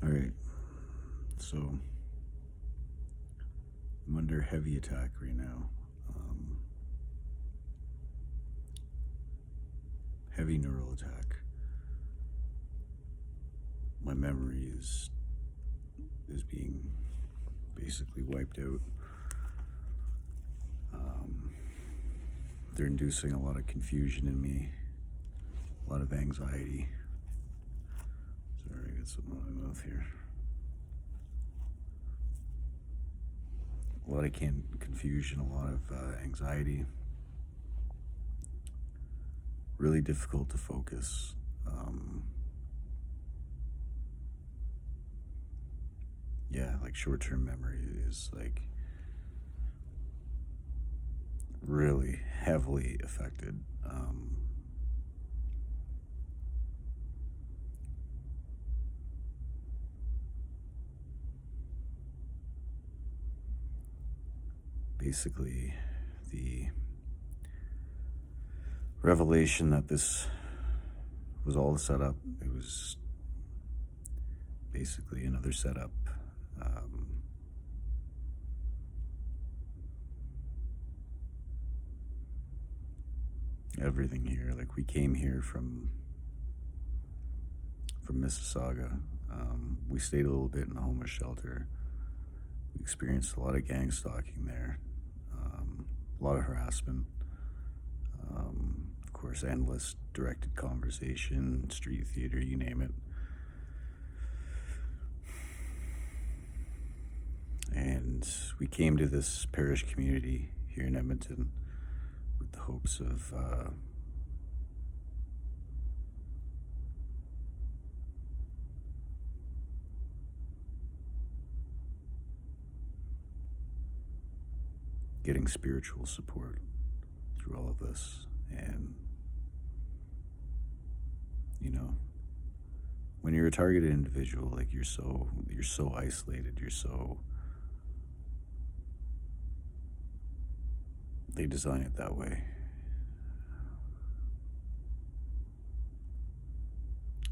All right, so I'm under heavy attack right now. Um, Heavy neural attack. My memory is being basically wiped out. Um, they're inducing a lot of confusion in me, a lot of anxiety. Sorry, I got something in my mouth here. A lot of confusion, a lot of anxiety. Really difficult to focus. Yeah, like short-term memory is like really heavily affected. Basically, the revelation that this was all a setup. It was basically another setup. Um, Everything here, like we came here from Mississauga. We stayed a little bit in a homeless shelter. We experienced a lot of gang stalking there, a lot of harassment. Of course, endless directed conversation, street theater, you name it. And we came to this parish community here in Edmonton with the hopes of getting spiritual support through all of this. And, you know, when you're a targeted individual, like you're so isolated, they design it that way.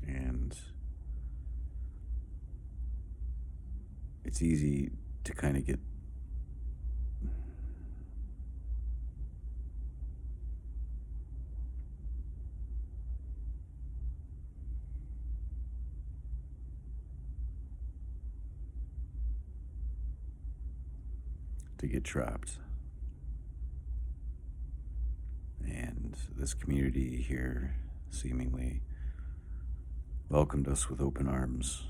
And it's easy to kind of get trapped. And this community here seemingly welcomed us with open arms.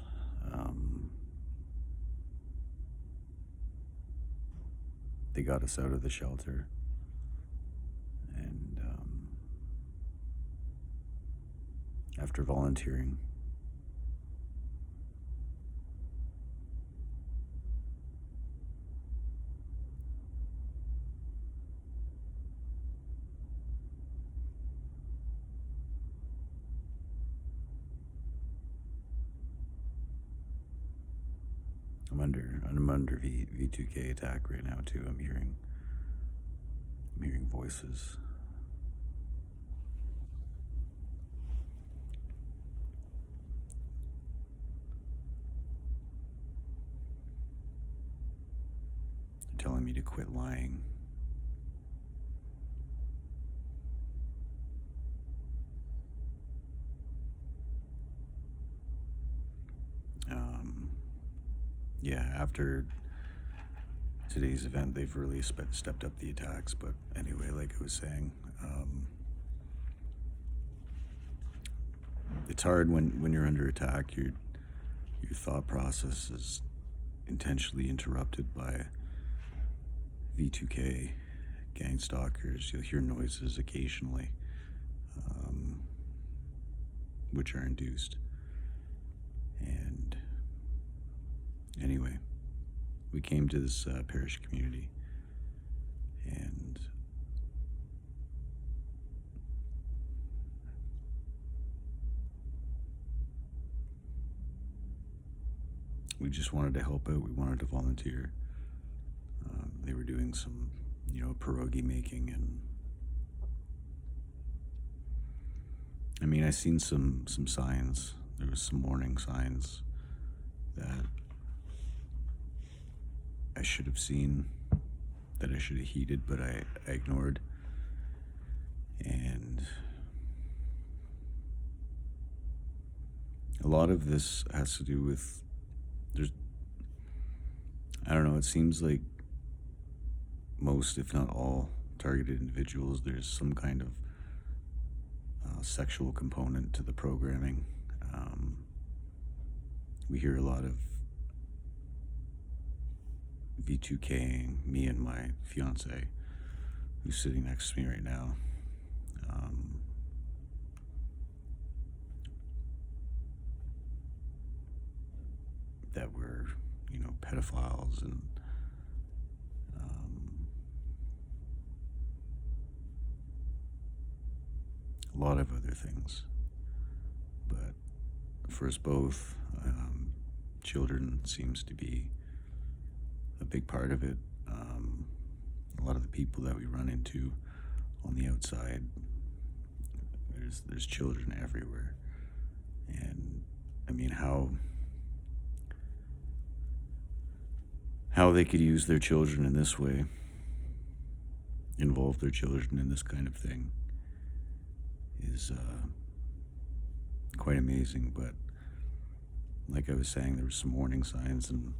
They got us out of the shelter, and after volunteering, I'm under V2K attack right now too. I'm hearing voices. They're telling me to quit lying. Yeah, after today's event, they've really stepped up the attacks. But anyway, like I was saying, it's hard when you're under attack. Your thought process is intentionally interrupted by V2K gang stalkers. You'll hear noises occasionally, which are induced. And anyway, we came to this parish community, and we just wanted to help out. We wanted to volunteer. They were doing some, pierogi making, and I mean, I seen some signs. There was some warning signs that I should have seen, that I should have heeded, but I ignored. And a lot of this has to do with, there's, I don't know, it seems like most, if not all, targeted individuals, there's some kind of sexual component to the programming. We hear a lot of V2K, me and my fiance, who's sitting next to me right now. That we're, pedophiles and a lot of other things. But for us both, children seems to be a big part of it. A lot of the people that we run into on the outside, there's children everywhere. And I mean, how they could use their children in this way, involve their children in this kind of thing, is quite amazing. But like I was saying, there were some warning signs, and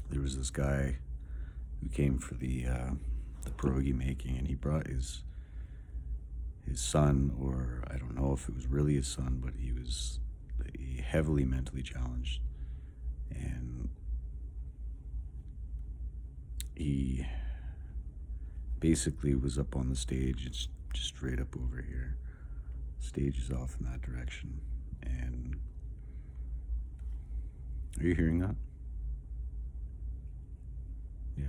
there was this guy who came for the pierogi making, and he brought his son, or I don't know if it was really his son, but he was heavily mentally challenged, and he basically was up on the stage. It's just right up over here. Stage is off in that direction. And are you hearing that? Yeah.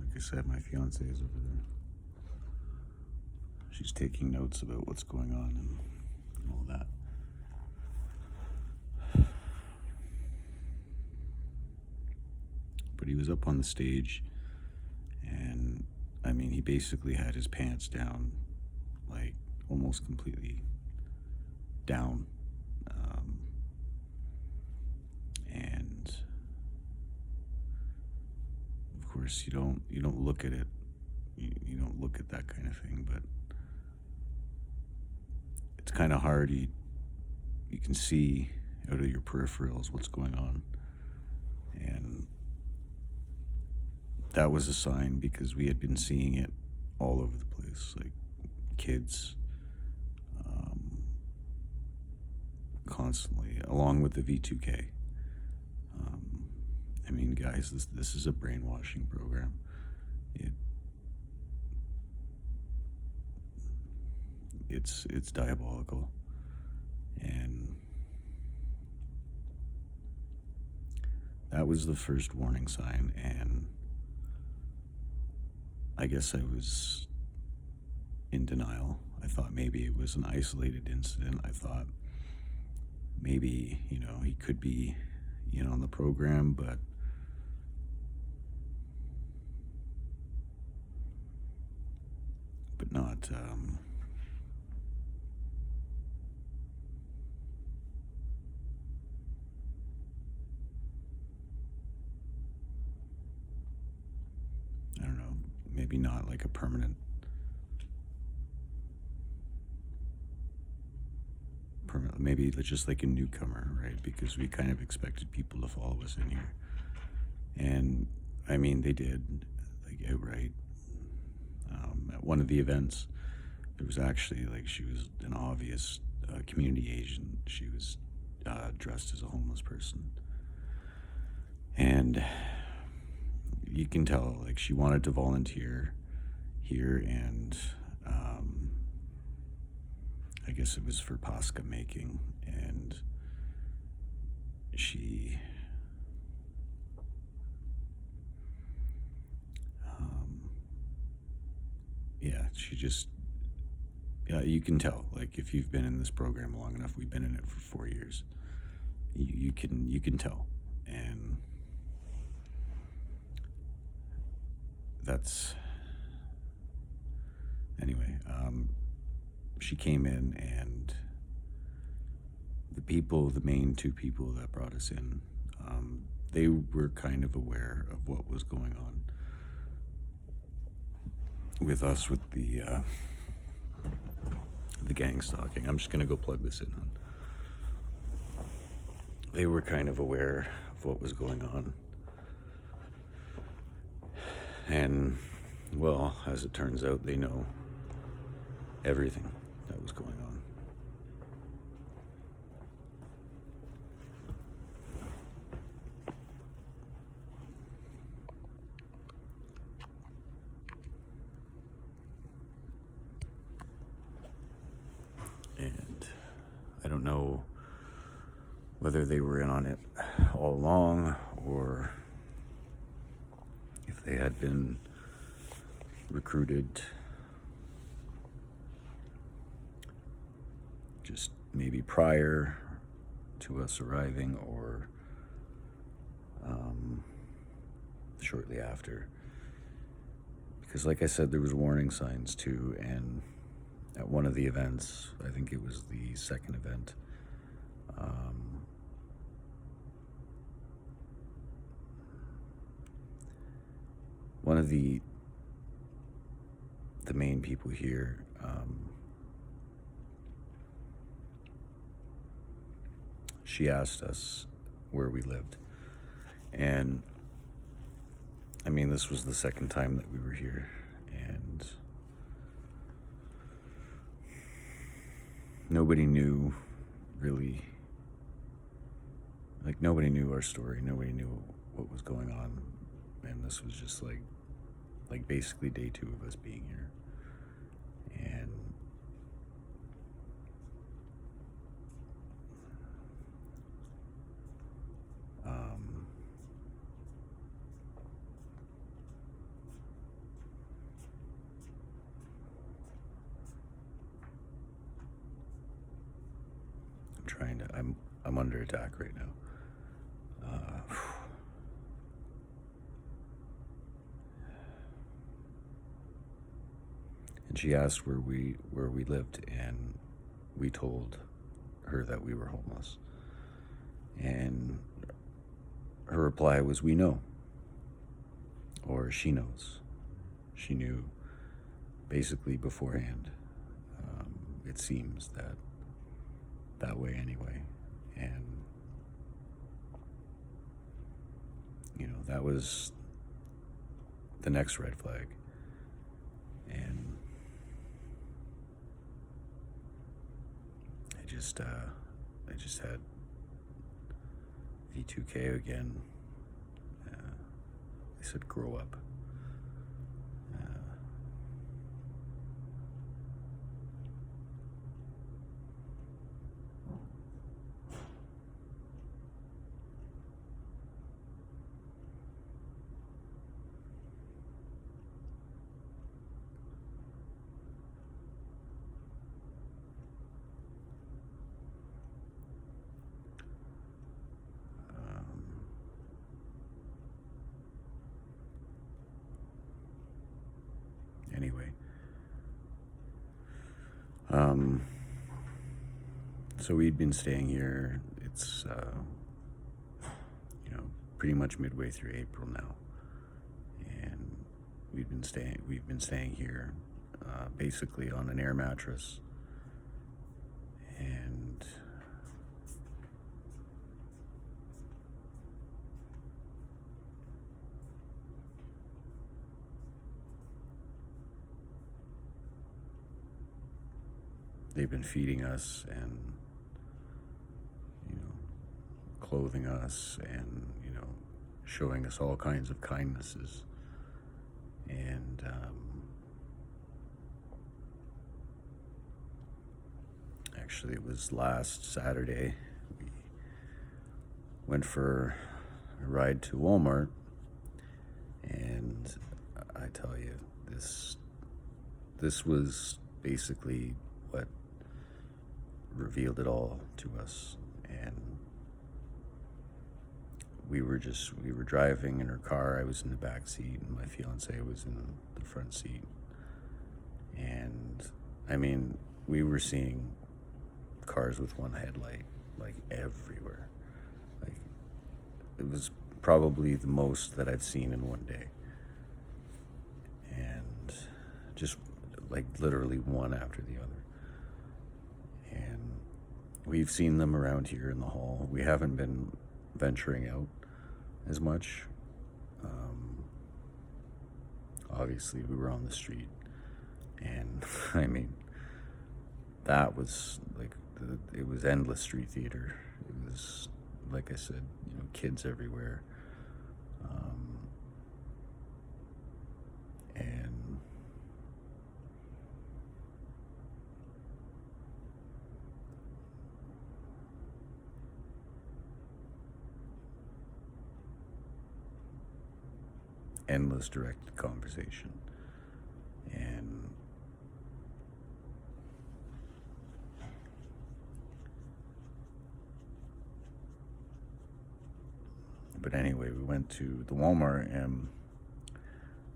Like I said, my fiance is over there. She's taking notes about what's going on and all that. But he was up on the stage, and I mean, he basically had his pants down, like almost completely down. And of course, you don't look at it. You don't look at that kind of thing, but it's kind of hard. You can see out of your peripherals what's going on, and that was a sign, because we had been seeing it all over the place, like kids, constantly, along with the V2K. I mean, guys, this is a brainwashing program. It's diabolical, and that was the first warning sign. And I guess I was in denial. I thought maybe it was an isolated incident. I thought maybe, he could be in on the program, but not, I don't know, maybe not like a permanent, maybe just like a newcomer, right? Because we kind of expected people to follow us in here. And I mean, they did, like, outright. At one of the events, there was actually, like, she was an obvious community agent. She was dressed as a homeless person. And you can tell, like, she wanted to volunteer here, and I guess it was for pasta making, and she she just, you can tell, like, if you've been in this program long enough. We've been in it for 4 years. You can tell. And that's, anyway, she came in, and the main two people that brought us in, they were kind of aware of what was going on with us with the gang stalking. I'm just gonna go plug this in. They were kind of aware of what was going on, and well, as it turns out, they know everything that was going on. And I don't know whether they were in on it all along or if they had been recruited just maybe prior to us arriving or shortly after. Because like I said, there was warning signs too, and at one of the events, I think it was the second event, one of the main people here, she asked us where we lived. And I mean, this was the second time that we were here, and nobody knew really, like nobody knew our story, nobody knew what was going on, and this was just like basically day 2 of us being here. And I'm under attack right now. And she asked where we lived, and we told her that we were homeless. And her reply was, "We know," or "She knows." She knew basically beforehand. It seems that way anyway. And you know, that was the next red flag. And I just had V2K again. They said, "Grow up." Anyway, so we'd been staying here. It's you know, pretty much midway through April now, and we've been staying here basically on an air mattress. And they've been feeding us and, you know, clothing us and, you know, showing us all kinds of kindnesses. And actually, it was last Saturday. We went for a ride to Walmart, and I tell you, this was basically what revealed it all to us. And we were driving in her car. I was in the back seat, and my fiance was in the front seat. And I mean, we were seeing cars with one headlight like everywhere. Like, it was probably the most that I've seen in one day. And just like literally one after the other. And we've seen them around here in the hall. We haven't been venturing out as much. Obviously, we were on the street. And I mean, that was like, it was endless street theater. It was, like I said, kids everywhere. And endless direct conversation. And but anyway, we went to the Walmart, and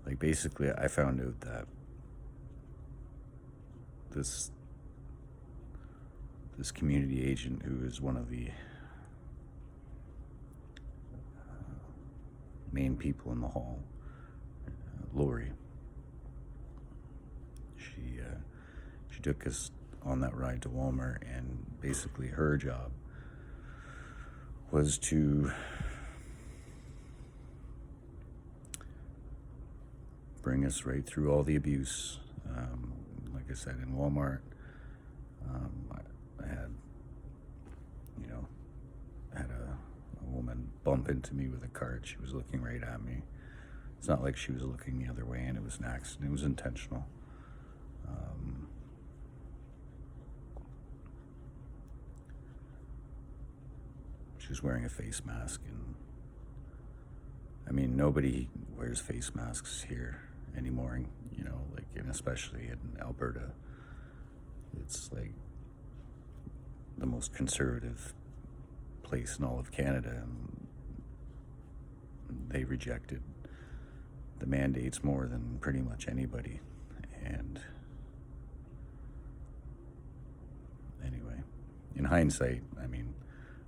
like basically I found out that this community agent, who is one of the main people in the hall, Lori, she took us on that ride to Walmart, and basically her job was to bring us right through all the abuse. Like I said, in Walmart, I had, had a woman bump into me with a cart. She was looking right at me. It's not like she was looking the other way, and it was an accident. It was intentional. She was wearing a face mask, and I mean, nobody wears face masks here anymore, and especially in Alberta. It's like the most conservative place in all of Canada, and they rejected the mandates more than pretty much anybody. And anyway, in hindsight, I mean,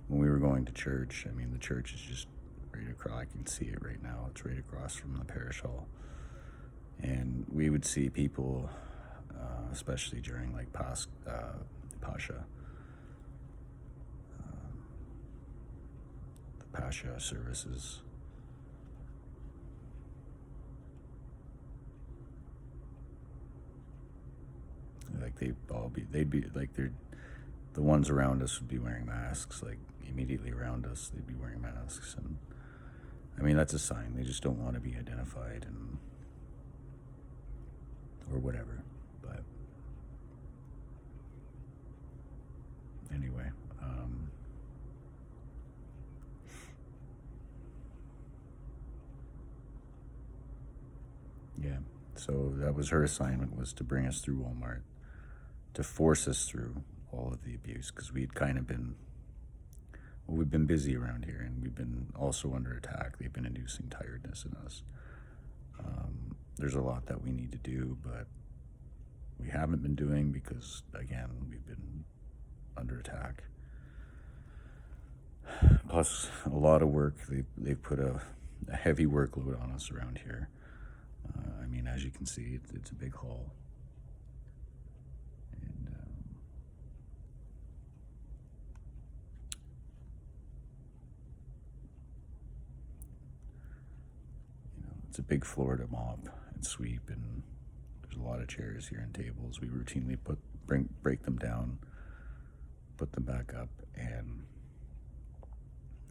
when we were going to church, I mean, the church is just right across. I can see it right now. It's right across from the parish hall. And we would see people, especially during like Pascha, the Pascha services. Like they'd be like, the ones around us would be wearing masks. Like immediately around us, they'd be wearing masks. And I mean, that's a sign. They just don't want to be identified or whatever. But anyway, yeah. So that was her assignment, was to bring us through Walmart, to force us through all of the abuse, because we'd kind of been, well, we've been busy around here, and we've been also under attack. They've been inducing tiredness in us. There's a lot that we need to do, but we haven't been doing because, again, we've been under attack. Plus, a lot of work. They've put a heavy workload on us around here. I mean, as you can see, it's a big haul. And it's a big floor to mop and sweep, and there's a lot of chairs here and tables. We routinely break them down, put them back up, and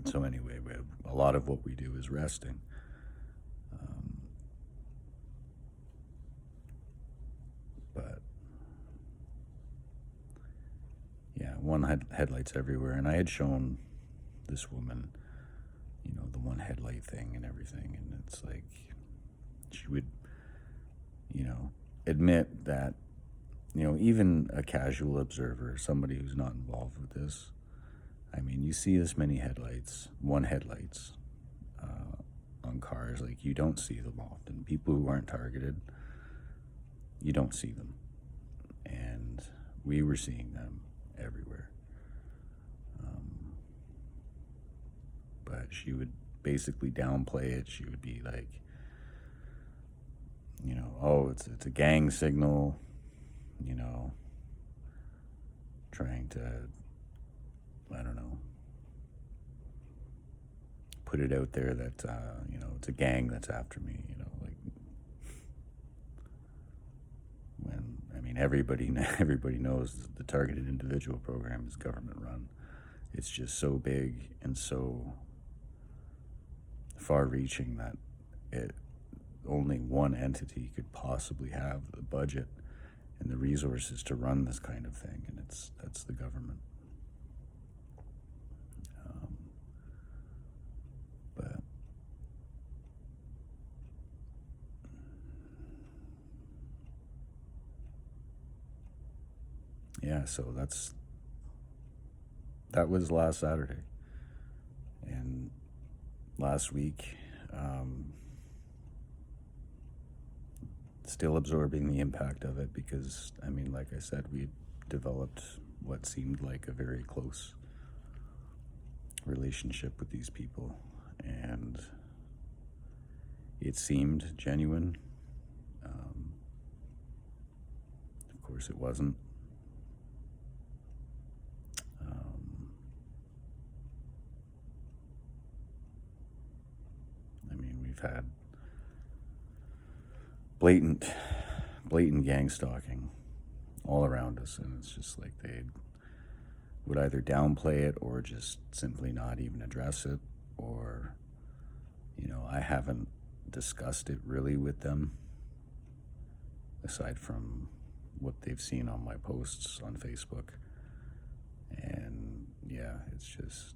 so anyway, a lot of what we do is resting. But yeah, one headlights everywhere, and I had shown this woman, the one headlight thing and everything, and it's like she would, admit that, even a casual observer, somebody who's not involved with this, I mean, you see this many headlights on cars, like you don't see them often. People who aren't targeted, you don't see them. And we were seeing them everywhere. But she would basically downplay it. She would be like, oh, it's a gang signal, trying to, I don't know, put it out there that, it's a gang that's after me, like, when, everybody knows the targeted individual program is government run. It's just so big and so far reaching that only one entity could possibly have the budget and the resources to run this kind of thing, and that's the government. But yeah, so that was last Saturday, and last week, still absorbing the impact of it because, like I said, we developed what seemed like a very close relationship with these people, and it seemed genuine. Of course, it wasn't. We've had blatant gang stalking all around us, and it's just like they would either downplay it or just simply not even address it, or I haven't discussed it really with them aside from what they've seen on my posts on Facebook. And yeah, it's just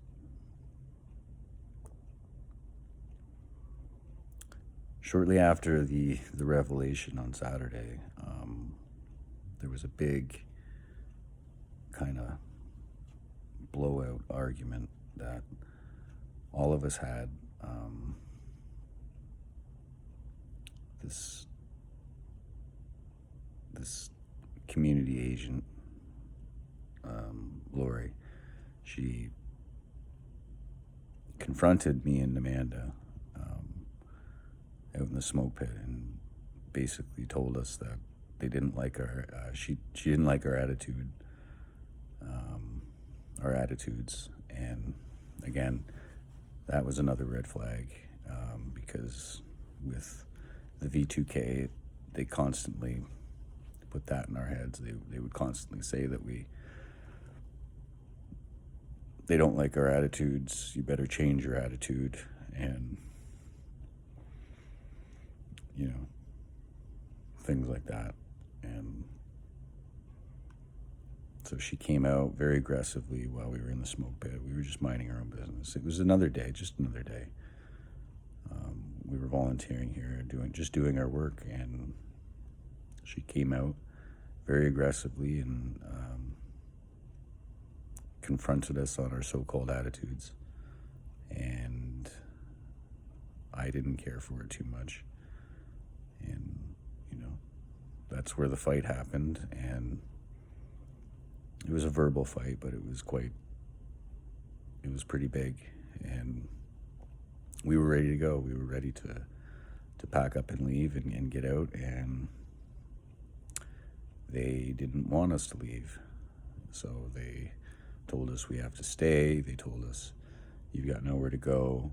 shortly after the revelation on Saturday, there was a big kind of blowout argument that all of us had. This community agent, Lori, she confronted me and Amanda out in the smoke pit and basically told us that they didn't like our she didn't like our attitudes, and again, that was another red flag, because with the V2K, they constantly put that in our heads. They would constantly say that they don't like our attitudes, you better change your attitude, and things like that. And so she came out very aggressively while we were in the smoke pit. We were just minding our own business. It was another day, just another day. We were volunteering here, doing our work, and she came out very aggressively and confronted us on our so-called attitudes. And I didn't care for it too much. And, that's where the fight happened. And it was a verbal fight, but it was pretty big. And we were ready to go. We were ready to pack up and leave and get out. And they didn't want us to leave. So they told us we have to stay. They told us you've got nowhere to go,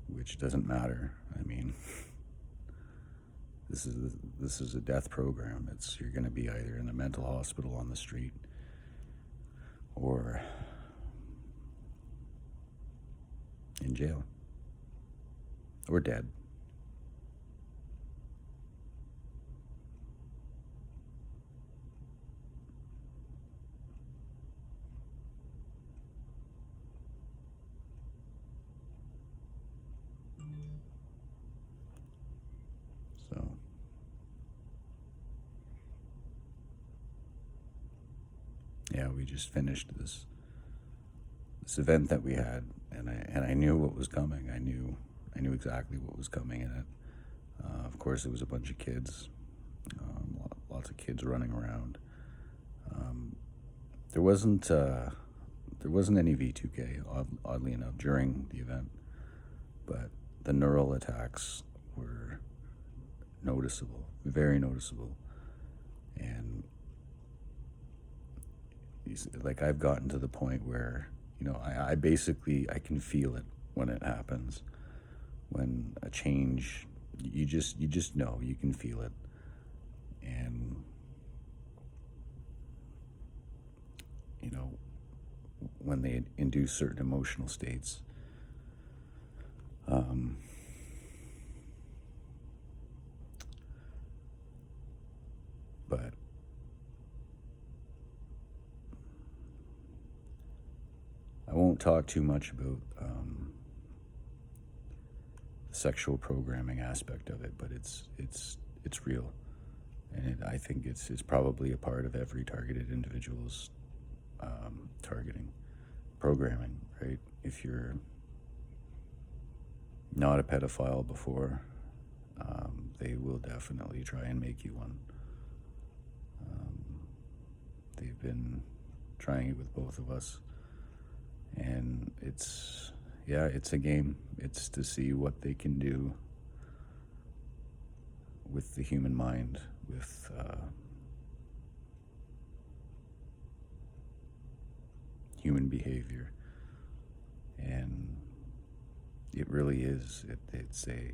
which doesn't matter. This is a death program. You're going to be either in a mental hospital on the street or in jail or dead. So yeah, we just finished this event that we had, and I knew what was coming. I knew exactly what was coming in it. Of course, it was a bunch of kids, lots lots of kids running around. There wasn't any V2K, oddly enough, during the event, but the neural attacks were noticeable, very noticeable. And like, I've gotten to the point where, I basically, I can feel it when it happens. When a change, you just know, you can feel it. And when they induce certain emotional states, but I won't talk too much about the sexual programming aspect of it, but it's real, and I think it's probably a part of every targeted individual's targeting programming, right? If you're not a pedophile before, they will definitely try and make you one. They've been trying it with both of us, and it's a game. It's to see what they can do with the human mind, with human behavior. And it really is, it's a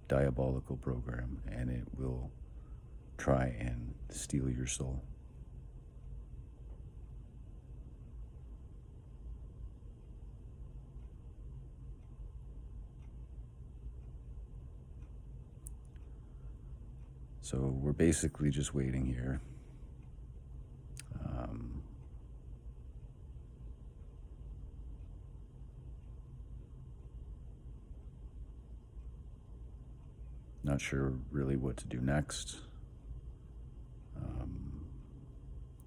diabolical program, and it will try and steal your soul. So we're basically just waiting here. Not sure really what to do next.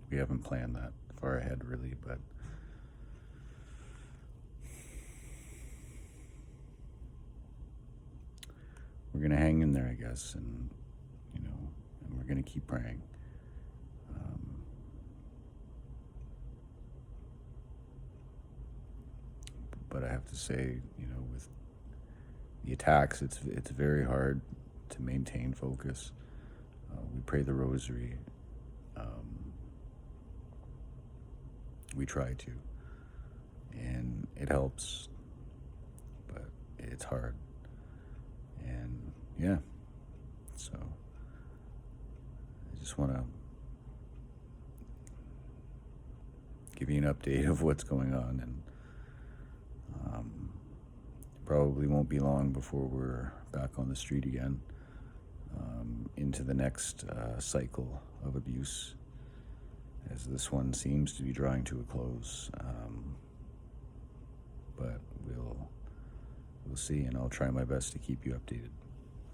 We haven't planned that far ahead, really, but we're gonna hang in there, I guess, and and we're gonna keep praying. But I have to say, with the attacks, it's very hard to maintain focus. We pray the rosary. We try to, and it helps, but it's hard. And so I just want to give you an update of what's going on, and probably won't be long before we're back on the street again, into the next cycle of abuse, as this one seems to be drawing to a close. But we'll see, and I'll try my best to keep you updated.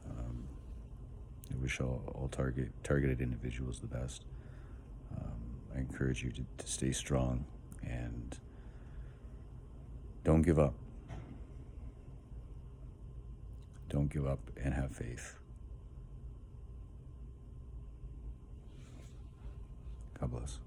I wish all targeted individuals the best. I encourage you to stay strong and don't give up. Don't give up, and have faith. God bless.